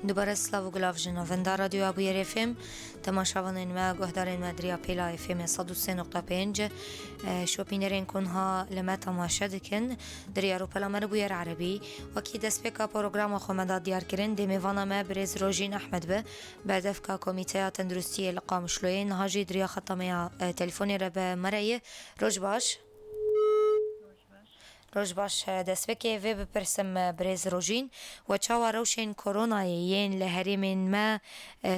دوباره سلاو گلاف جنووندا رادیو ابویر اف ام تماشاوانین ما گهدارین مدریا پیلا اف ام 103.5 شوپینرین کنها لما تماشا دکن در اروپا مر بویر عربی و کی دسپیکا پروگرام خمدا دیار کرن دمیوانا ما برز روجین احمد به بعد افکا کمیته تندرستی القامشلوین هاجی دریا ختمه تلفنی را به مرای روج باش روش باش دەستپێکی وێ بپرسم برێز ڕۆژین و چاوە ڕەوشێن کۆرۆنایە یەن لە هەرێمێن مە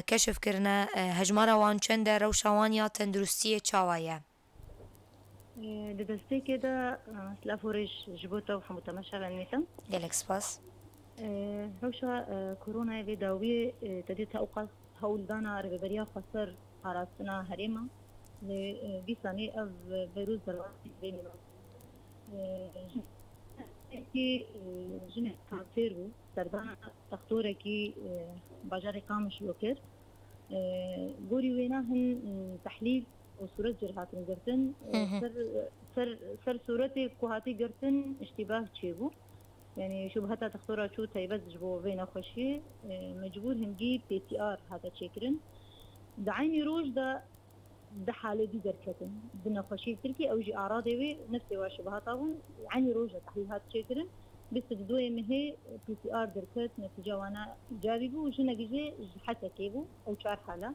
کەشفکردنە هەژمارەوان چەندە ڕەوشەوان یا تەندروستیە چاوایە لە دەستێکێدا سلافۆڕێژ ji بۆ تەو هەموو تەماشاوان نێتم gelek spas ڕەوشە کۆرۆنای vê dawiyê te dê tewqas hewldana rêveberiya xweser parastina herêma lê vî sanî ev virûs derbasî vê جنه کانسر بو سردان دکتورکی باجار قامشلو کرد گوری وینا هن تحلیل و صورت جرحات گرتن سر صورت کوهاتی گرتن اشتباه چی بو يعني شبهات دكتورة شو تيبز جبو بين خوشي مجبور هنجي بي تي ار هذا تشيكرن دعيني روج ده حالة دي دركتن بدنا خوشي تركي أو جي أعراضي وي نفسي وشبهات أبون عني روجة تحليلات تشيكرن بس دوي مهي بي تي ار دركت نتيجة وانا إيجابي بو وجنا جي حتى كيبو أو شار حالة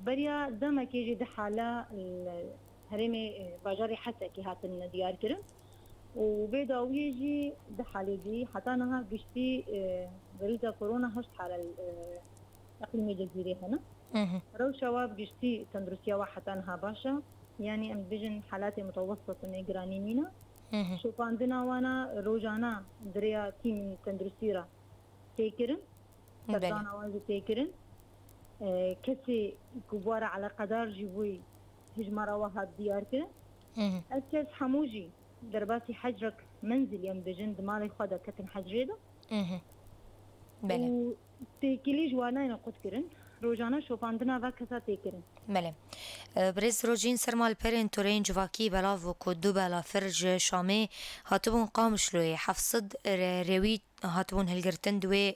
بريا دما كيجي ده حالة هرمي باجاري حتى كي هاتن ديار كرن وبيدا ويجي ده حالة دي حتى أنها قشتي بريدة كورونا هشت حالة أقليمي جزيري هنا رو شواب قشتي تندرسيا واحد أنها باشا يعني أم بيجن حالات متوسطة نيجراني مينا شو عندنا وانا روجانا دريا تيم تندرسيرا تيكرن تردانا وانزي تيكرن كسي كبارة على قدر جيبوي هجمارا واحد ديار كرن أكس حموجي درباسي حجرك منزل يم بجن دمالي خدا كتن حجريدا بله تيكيلي جوانا ينقود كرن روجانا شوفاندنا و کسا تیکرن بله برز روجین سرمال پرین تورین جواکی بلاو و کدو بلا فرج شامه هاتبون قامشلوی حفصد روی هاتبون هلگرتن دوی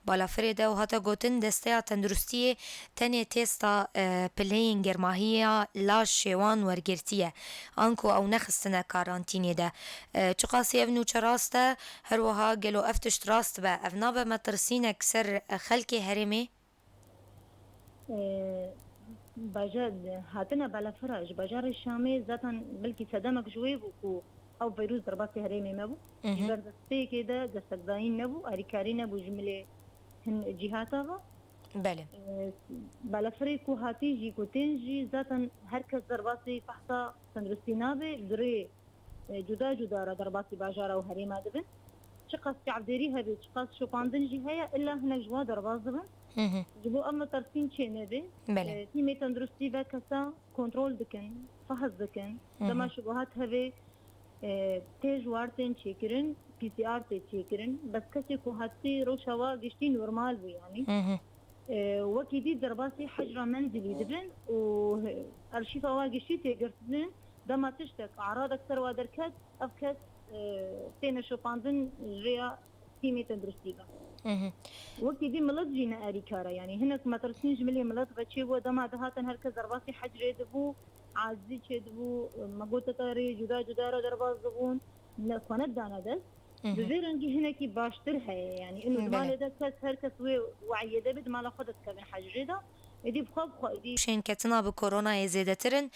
بالا فرده و هاتا گوتن دسته تندرستی تنی تیستا پلین گرماهی لاش شیوان ورگرتیه آنکو او نخستنه کارانتینی ده چقاسی افنو چراسته هر وها گلو افتشت راست با افنا به مترسینه کسر خلکی هرمی باجاد هاتنا بلا فرج باجار الشامي ذاتا بلكي صدمك شوي بكو او فيروس ضربات هريمي مبو بردستي كده دستقداين نبو اريكاري نبو جملة هن جهاتها بله بلا فريكو هاتي جي كو تنجي ذاتا هركز ضرباتي فحصا تندرستي نابي دري جدا جدا را ضرباتي باجارة وهريمة دبن شقاس كعبديري هبي شقاس شوقاندن جي هيا إلا هناك جوا ضربات دبن جبو أما ترسين شيء نبي تيمي تندرستي بكسا كنترول دكن فحص دكن دما شبهات هبي تيج وارتين تشيكرن بي سي ار تشيكرن بس كسي كو هاتي روشوا قشتي نورمال بو يعني وكيدي ضرباتي حجرة منزلي دبن وارشيفا واقشتي تيقرتن دما تشتك أعراض أكثر وادركت أفكت تينا شوباندن ريا تيمي تندرستي وقتی دی ملت جینا آریکارا یعنی هنوز مترسینج ملی ملت بچه و دما دهاتن هر کس درباسی حجره دبو عزی چه دبو مگوت تاری جدا جدا را درباز دبون نخوند دانه دست بزرگی هنکی باشتر هست یعنی اینو دمال ده کس هر کس وعیه ده بد مال خودت کبن حجره ده ادی بخواب خواهدی شین کتنا به کرونا زیاده ترن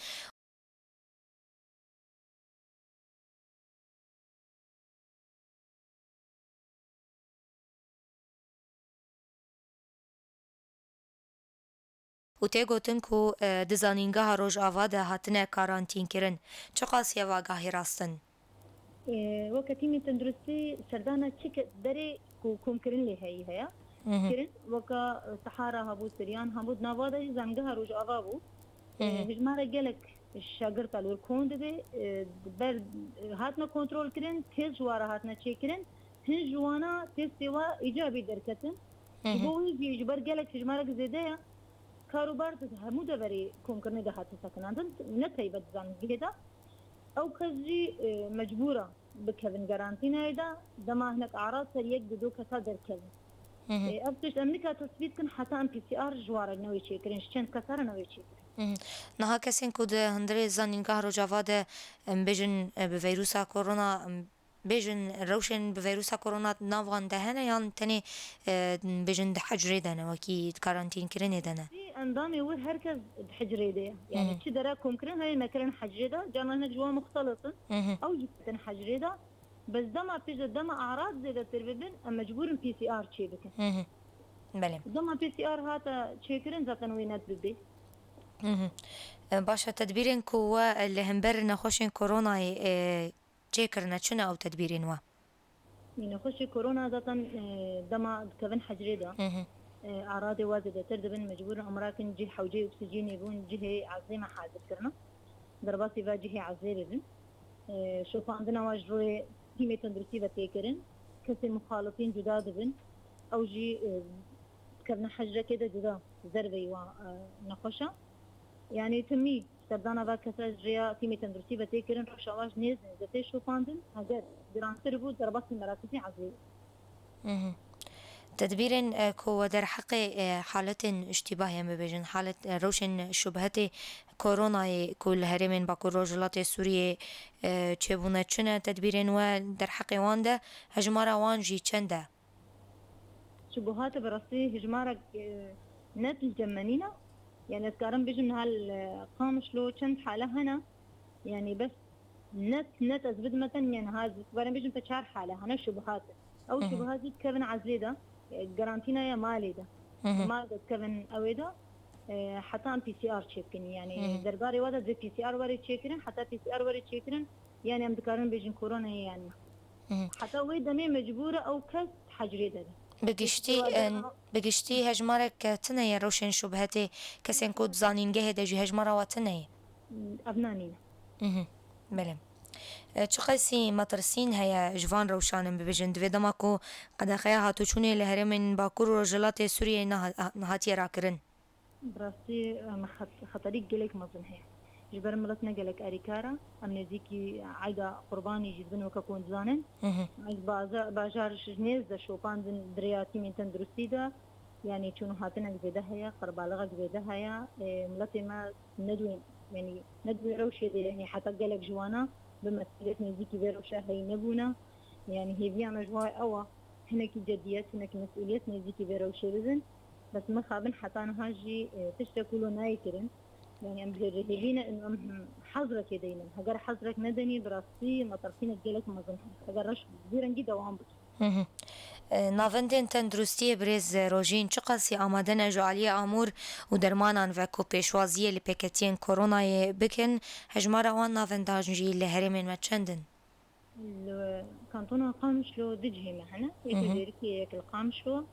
و تی گوتن کو دزانینگاه روز آوا ده هاتنه کارانتین کرن چه قاسیه واقعی راستن وكتيمي تندرسي سردانا تشيك دري كوم كرن لي هيا كرن وكا سحارة هبو سريان هبو نافادا زنگها روج آوابو هجمارا جلك الشاگرد الور كون دبي بر هاتنا كنترول كرن تيز جوارا هاتنا تشيك كرن هن جوانا تيز سوا إيجابي دركتن بوي يجبر جلك هجمارا زيدايا کاروبار همو دبری کم کرنے ده هات سکناندن نتای بدزن بیدا او کزی مجبورة بكفن قرانتينا إذا دما هناك أعراض سريك بدو كتا دركبن أبتش أمريكا تثبيت كن حتى أم بي سي آر جوار نوي تشيكرين شتن كسر نوي تشيكرين نها کسین کود هندری زنینگاه رو جواد بجن به ویروس کرونا بجن روشن به ویروس کرونا نوان دهنه یان تنی بجن ده حجره دهنه وکی کارانتین کرنه دهنه أنظامي هو هركز بحجري ده يعني تشي دراكم كرن هاي مكرن حجري ده جانا هناك جوا مختلط أو جبتن حجري ده بس دما بيجا دما أعراض زي ده ترببن أما مجبور بي سي آر تشي بكن بله دما بي سي آر هاتا تشي كرن زاتن وينات ببي باشا تدبیرین کو اللي همبر نخوشین کرونا چه کرنه چونه او تدبیرین و يعني خشي كورونا زاتن دما كفن حجري ده أعراض واجدة تردبن مجبور أمراكن جي حوجي أكسجين يبون جهة عظيمة حاضر كرنا ضرباتي فا جهة عزيزة بن شوف عندنا واجروي كيمة تندرسي بتيكرن كسر مخالطين جداد بن أو جي كبنا حجرة كده جدا زربي ونخشة يعني تمي سردانا با كسر جريا كيمة تندرسي بتيكرن رشاواج نيز زتي شوف عندن هجر دران تربو ضربات المراكزي عزيزة تدبير كو در حق حالة اشتباه ببجن حالة روشن شبهة كورونا كل هرمين باكو روجلات سوريا چبونه چنه تدبيرين و در حق وان ده هجمارا وان جي چنده شبهات براسي هجمارك نت الجمانينا يعني اذكارن بيجن هالقامش لو چند حالة هنا يعني بس نت ازبد مثلا يعني هذا اذكارن بيجن تشار حالة هنا شبهات او شبهات كevin عزيدة جرانتينا يا مالي ده ما كevin اويدا حتى ام بي سي ار تشيكن يعني درباري ودا زي بي سي ار وري تشيكن حتى بي سي ار وري تشيكن يعني ام ذكرن بيجن كورونا يعني حتى ويدا مي مجبورة او كس حجري ده بگشتی هجمارك تنه روشن شبهتي كسين كود زانينجه دجي هجمارا وتنه ابنانينا بله چه قیسی مترسین هیا جوان روشانم ببجن دوی دماکو قد خیا هاتو چونه لهرمن باکور و رجلات سوریه نهاتی را کرن براسي خطريق قلق مظن هي جبر ملتنا قلق أريكارا أم نزيكي عايدة قرباني جذبن وككون زانن عايز باجار شجنيز دا شوفان دن درياتي من تندرسي دا يعني چونو هاتنا قزيده هيا قربالغة قزيده هيا ملتي ما ندوي يعني ندوي روشي دي يعني حتى قلق جوانا بمسؤولية نزيكي بيروشا هي نبونا يعني هي بيانا جواي أوا هناك جديات هناك مسؤولية نزيكي بيروشي بزن بس ما خابن حتى أنا هاجي تشتكلوا نايكرن يعني أم بهرهيبينا إنه أم حظرك يدينا هجر حظرك ندني براسي مطرفين الجلك ما ظن هجر رش زيرن جدا وعم بس نافندن تندرستی برز روژین چه قصی آمدن جعلی آمور و درمانان و کو پیشوازی لپکتین کرونا بکن هجمار آوان نافنداجی لهرمین مچندن الكانتون قامش له دجهي معنا يقدر كي القامش له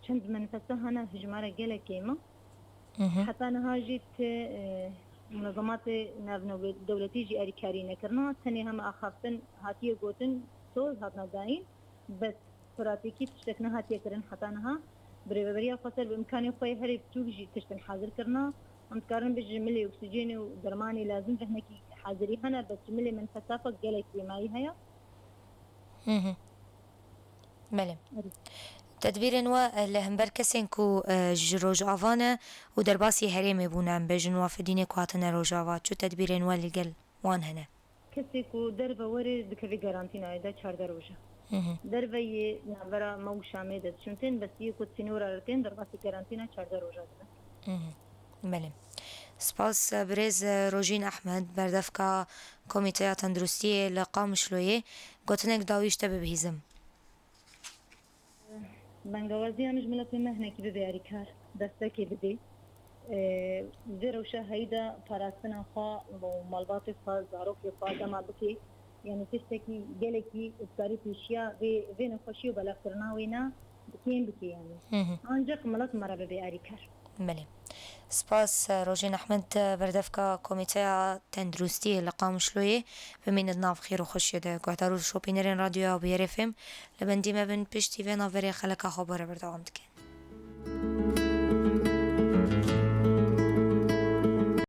چند منفسه هنا هجمارة جلا كيما حتى أنا هاجيت منظمات نافنو دولتي جي أريكاري نكرنا تاني هم أخافتن هاتيه قوتن سوز هاتنا داين بس فراتيكي تشتكنا هاتيه كرن حتى أنها بريبريا خسر بإمكاني خوي هري بتوجي تشتن حاضر كرنا أمتكارن بجملي أكسجيني ودرماني لازم فهنكي حاضري هنا بس جملي من فسافة جلا كيماي هيا بله تدبيرن و لهمبر كسين كو روجافانا و درباسي هريمي بونام بجن وافديني كواتنا روجافا شو تدبيرن و لقل وان هنا كسي كو دربا وري دكفي غارانتينا ايدا 4 روجا دربا ي نابرا مو شامي دت شنتين بس يكو سينورا رتين درباسي غارانتينا 4 روجا بله سپاس برز روژین احمد بردفکا کمیته تندرستی لقام شلویه گوتنک داویشته ببهیزم بنغوازي أنا جملة مهنة كي ببيعري كار دستكي بدي زيرو شهيدة فراسنا خا ومالباتي خا زاروكي خا دما بكي يعني تشتكي جلكي وتكاري تشيا في نخشي وبلا فرناوينا بكين بكي يعني أنجق ملت مرة ببيعري كار بله سپاس روژین احمد بردفکا کمیته تندرستی لقام شلویه بمین ناف خیر و خوشی ده گوهدارو شوپینرین رادیو بیرفم لبندی مبن پشتی و ناوری خلقا خبره بردوام دکه